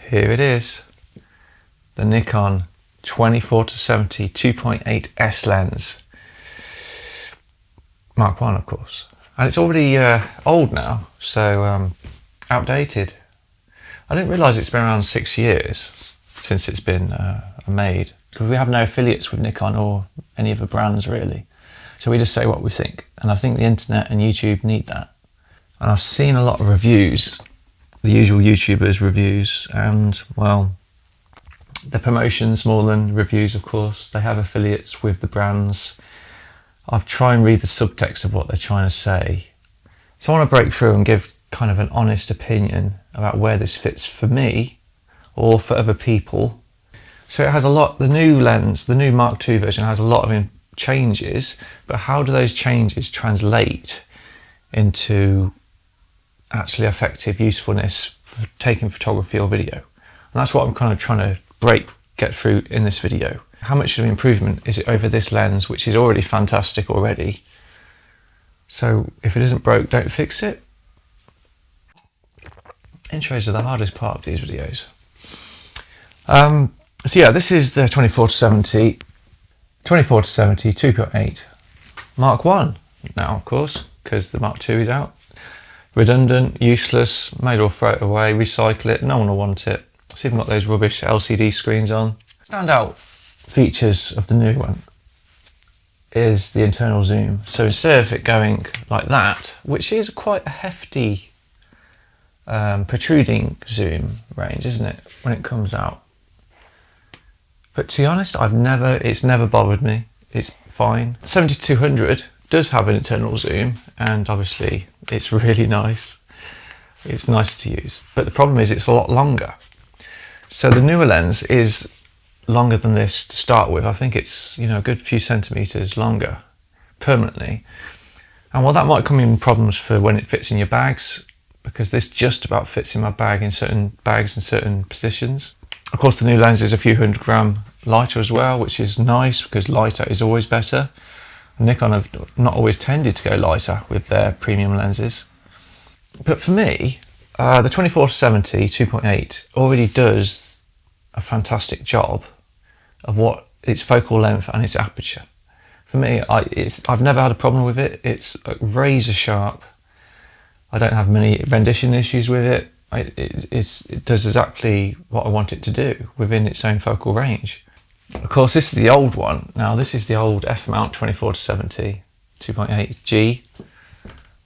Here it is, the Nikon 24-70 2.8S lens, Mark 1 of course, and it's already old now, so outdated. I didn't realise it's been around 6 years since it's been made, because we have no affiliates with Nikon or any of the brands really, so we just say what we think, and I think the internet and YouTube need that. And I've seen a lot of reviews, the usual YouTubers reviews, and well, the promotions more than reviews of course. They have affiliates with the brands. I've tried and read the subtext of what they're trying to say. So I want to break through and give kind of an honest opinion about where this fits for me or for other people. So it has a lot, the new lens, the new Mark II version has a lot of changes, but how do those changes translate into actually effective usefulness for taking photography or video? And that's what I'm kind of trying to get through in this video. How much of an improvement is it over this lens, which is already fantastic already? So if it isn't broke, don't fix it. Intros are the hardest part of these videos. So yeah, this is the 24-70 2.8 Mark 1 now, of course, because the Mark II is out. Redundant, useless, may as well throw it away, recycle it, no one will want it. It's even got those rubbish LCD screens on. Standout features of the new one is the internal zoom. So instead of it going like that, which is quite a hefty protruding zoom range, isn't it, when it comes out? But to be honest, it's never bothered me. It's fine. 70-200 does have an internal zoom, and obviously it's really nice. It's nice to use, but the problem is it's a lot longer. So the newer lens is longer than this to start with. I think it's, you know, a good few centimeters longer permanently. And while that might come in problems for when it fits in your bags, because this just about fits in my bag in certain bags in certain positions. Of course, the new lens is a few 100-gram lighter as well, which is nice because lighter is always better. Nikon have not always tended to go lighter with their premium lenses. But for me, the 24-70 2.8 already does a fantastic job of what its focal length and its aperture. For me, I've never had a problem with it. It's razor sharp. I don't have many rendition issues with it. It does exactly what I want it to do within its own focal range. Of course, this is the old one. Now, this is the old F-mount 24-70 2.8 G.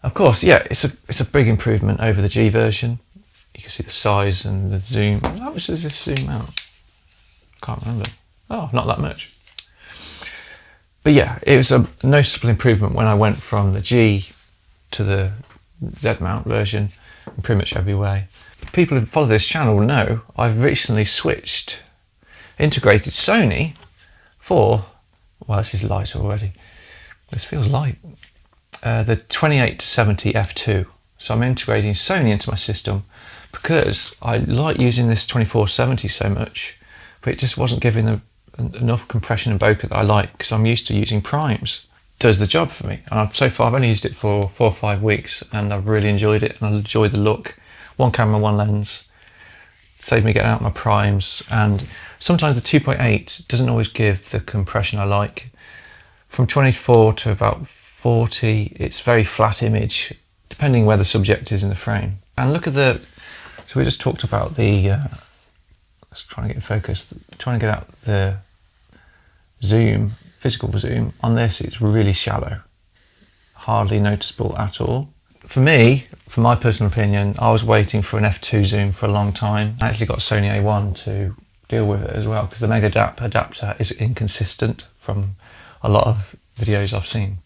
Of course, yeah, it's a big improvement over the G version. You can see the size and the zoom. How much does this zoom out? I can't remember. Oh, not that much. But yeah, it was a noticeable improvement when I went from the G to the Z-mount version in pretty much every way. People who follow this channel know I've recently integrated Sony for, well, this is light already. This feels light. The 28-70 f2. So I'm integrating Sony into my system because I like using this 24-70 so much, but it just wasn't giving enough compression and bokeh that I like, because I'm used to using primes. Does the job for me. And so far I've only used it for 4 or 5 weeks and I've really enjoyed it, and I enjoy the look. One camera, one lens. Saved me getting out my primes, and sometimes the 2.8 doesn't always give the compression I like. From 24 to about 40, it's very flat image, depending where the subject is in the frame. And look at so we just talked about let's try and get focused, trying to get out the zoom, physical zoom. On this, it's really shallow, hardly noticeable at all. For me, for my personal opinion, I was waiting for an f2 zoom for a long time. I actually got a Sony A1 to deal with it as well, because the Mega adapter is inconsistent from a lot of videos I've seen.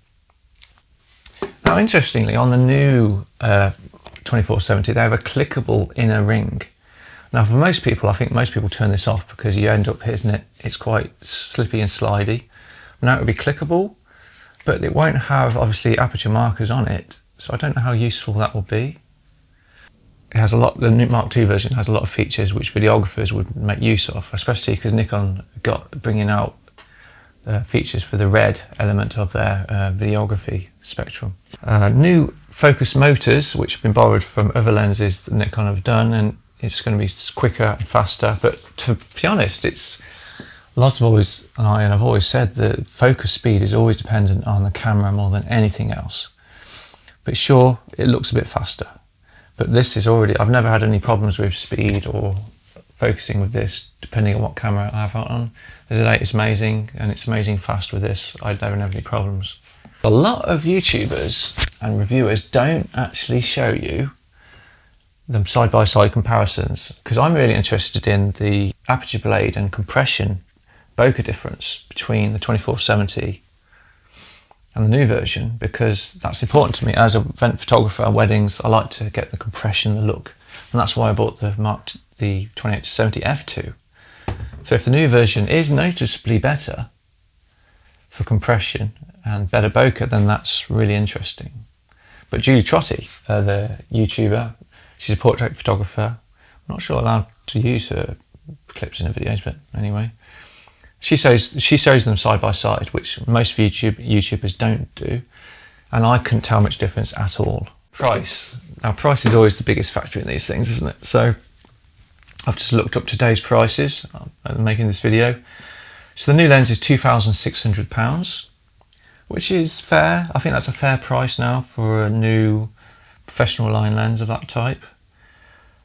Now, interestingly, on the new 24-70, they have a clickable inner ring. Now, for most people, I think most people turn this off because you end up hitting it. It's quite slippy and slidey. Now, it would be clickable, but it won't have, obviously, aperture markers on it. So I don't know how useful that will be. It has the new Mark II version has a lot of features which videographers would make use of, especially because Nikon bringing out features for the red element of their videography spectrum. New focus motors, which have been borrowed from other lenses that Nikon have done, and it's going to be quicker and faster. But to be honest, I've always said that focus speed is always dependent on the camera more than anything else. But sure, it looks a bit faster. But this is already, I've never had any problems with speed or focusing with this, depending on what camera I have on. The Z8 is amazing, and it's amazing fast with this. I don't have any problems. A lot of YouTubers and reviewers don't actually show you them side-by-side comparisons, because I'm really interested in the aperture blade and compression bokeh difference between the 24-70 and the new version, because that's important to me as an event photographer. Weddings, I like to get the compression, the look, and that's why I bought the 28-70 f2. So if the new version is noticeably better for compression and better bokeh, then that's really interesting. But Julie Trotty, the YouTuber, she's a portrait photographer. I'm not sure allowed to use her clips in her videos, but anyway. She shows them side by side, which most YouTubers don't do, and I couldn't tell much difference at all. Price. Now, price is always the biggest factor in these things, isn't it? So I've just looked up today's prices making this video. So the new lens is £2,600, which is fair. I think that's a fair price now for a new professional line lens of that type.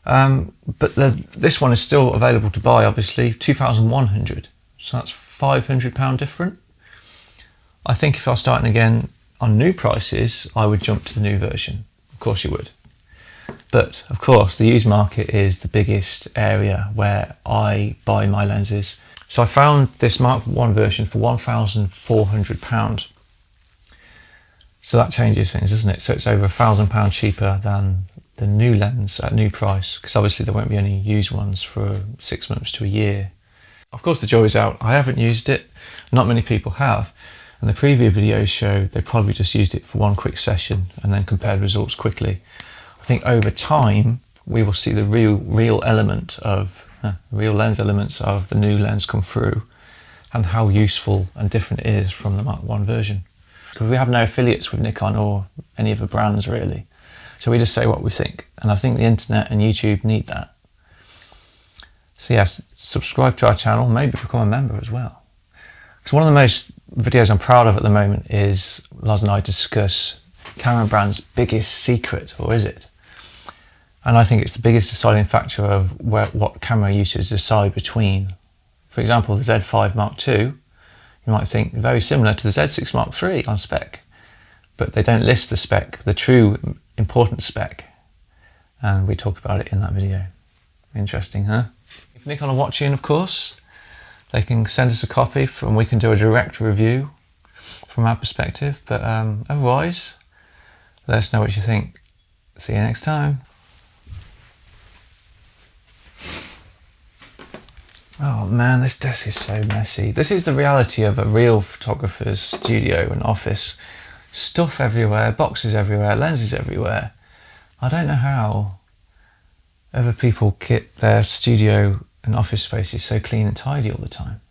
But this one is still available to buy, obviously, £2,100. So that's £500 different. I think if I was starting again on new prices, I would jump to the new version. Of course you would. But of course, the used market is the biggest area where I buy my lenses. So I found this Mark 1 version for £1,400. So that changes things, doesn't it? So it's over £1,000 cheaper than the new lens at new price, because obviously there won't be any used ones for 6 months to a year. Of course the jury's out. I haven't used it. Not many people have. And the preview videos show they probably just used it for one quick session and then compared results quickly. I think over time we will see the real lens elements of the new lens come through, and how useful and different it is from the Mark 1 version. Because we have no affiliates with Nikon or any of the brands really. So we just say what we think. And I think the internet and YouTube need that. So yes, subscribe to our channel, maybe become a member as well. Because one of the most videos I'm proud of at the moment is Laz and I discuss camera brand's biggest secret, or is it? And I think it's the biggest deciding factor of what camera users decide between. For example, the Z5 Mark II, you might think very similar to the Z6 Mark III on spec, but they don't list the spec, the true important spec. And we talk about it in that video. Interesting, huh? If Nikon are watching, of course, they can send us a copy and we can do a direct review from our perspective. But otherwise, let us know what you think. See you next time. Oh man, this desk is so messy. This is the reality of a real photographer's studio and office. Stuff everywhere, boxes everywhere, lenses everywhere. I don't know how other people kit their studio and office spaces so clean and tidy all the time.